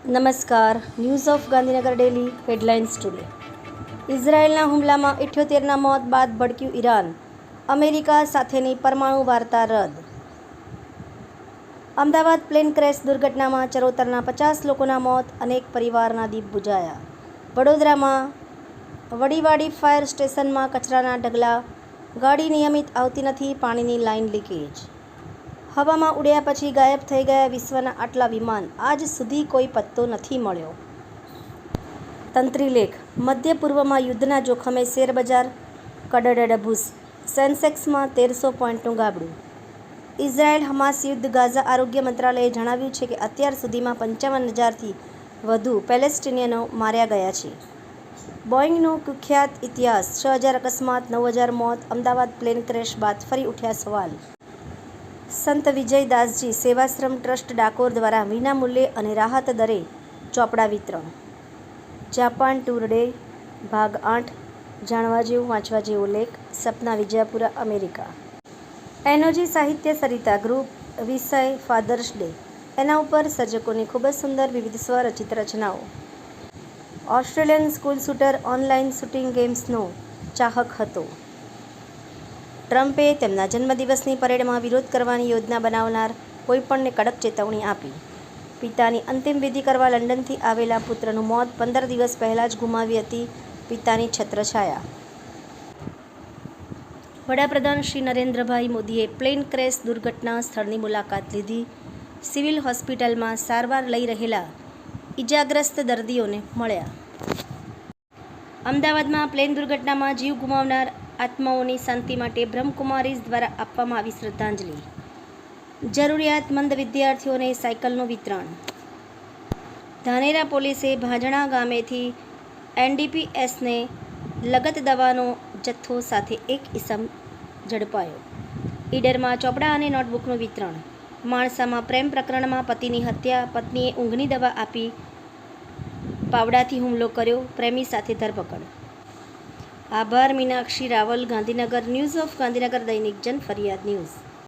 નમસ્કાર. News of Gandhinagar daily headlines today. ઇઝરાયેલના હુમલામાં 78ના મોત બાદ ભડક્યું ઈરાન. અમેરિકા સાથેની પરમાણુ વાર્તા રદ. અમદાવાદ પ્લેન ક્રેશ દુર્ઘટનામાં ચરોતરના 50 લોકોના મોત, અનેક પરિવારના દીપ બુઝાયા. વડોદરામાં વડીવાડી ફાયર સ્ટેશનમાં કચરાના ઢગલા, ગાડી નિયમિત આવતી નથી, પાણીની લાઇન લીકેજ. હવામાં ઉડ્યા પછી ગાયબ થઈ ગયા વિશ્વના આટલા વિમાન, આજ સુધી કોઈ પત્તો નથી મળ્યો. તંત્રી લેખ. મધ્ય પૂર્વમાં યુદ્ધના જોખમે શેરબજાર કડડડભૂસ, સેન્સેક્સમાં 1300 પોઈન્ટનું ગાબડું. ઇઝરાયેલ હમાસ યુદ્ધ. ગાઝા આરોગ્ય મંત્રાલયે જણાવ્યું છે કે અત્યાર સુધીમાં 55,000થી વધુ પેલેસ્ટિનિયનો માર્યા ગયા છે. બોઇંગનો કુખ્યાત ઇતિહાસ. 6,000 અકસ્માત, 9,000 મોત. અમદાવાદ પ્લેન ક્રેશ બાદ ફરી ઉઠ્યા સવાલ. સંત વિજયદાસજી સેવાશ્રમ ટ્રસ્ટ ડાકોર દ્વારા વિનામૂલ્યે અને રાહત દરે ચોપડા વિતરણ. જાપાન ટૂર ડે ભાગ 8. જાણવા જેવું, વાંચવા જેવો લેખ. સપના Vijayapura, America. NOG Sahitya Sarita group. વિષય ફાધર્સ ડે. એના ઉપર સર્જકોની ખૂબ જ સુંદર વિવિધ સ્વરચિત રચનાઓ. Australian school shooter online shooting ગેમ્સનો ચાહક હતો. ટ્રમ્પે તેમના જન્મદિવસની પરેડમાં વિરોધ કરવાની યોજના બનાવનાર કોઈપણને કડક ચેતવણી આપી. પિતાની અંતિમ વિધિ કરવા લંડનથી આવેલા પુત્રનું મોત. 15 દિવસ પહેલાં જ ગુમાવી હતી પિતાની છત્રછાયા. વડાપ્રધાન શ્રી નરેન્દ્રભાઈ મોદીએ પ્લેન ક્રેશ દુર્ઘટના સ્થળની મુલાકાત લીધી. સિવિલ હોસ્પિટલમાં સારવાર લઈ રહેલા ઇજાગ્રસ્ત દર્દીઓને મળ્યા. અમદાવાદમાં પ્લેન દુર્ઘટનામાં જીવ ગુમાવનાર આત્માઓની શાંતિ માટે બ્રહ્મકુમારીઝ દ્વારા આપવામાં આવી શ્રદ્ધાંજલિ. જરૂરિયાતમંદ વિદ્યાર્થીઓને સાયકલનું વિતરણ. ધાનેરા પોલીસે ભાંજણા ગામેથી એનડીપીએસને લગત દવાનો જથ્થો સાથે એક ઇસમ ઝડપાયો. ઈડરમાં ચોપડા અને નોટબુકનું વિતરણ. માણસામાં પ્રેમ પ્રકરણમાં પતિની હત્યા, પત્નીએ ઊંઘની દવા આપી પાવડાથી હુમલો કર્યો, પ્રેમી સાથે ધરપકડ. આભાર. મીનાક્ષી રાવલ, ગાંધીનગર. ન્યૂઝ ઓફ ગાંધીનગર દૈનિક જન ફરિયાદ ન્યૂઝ.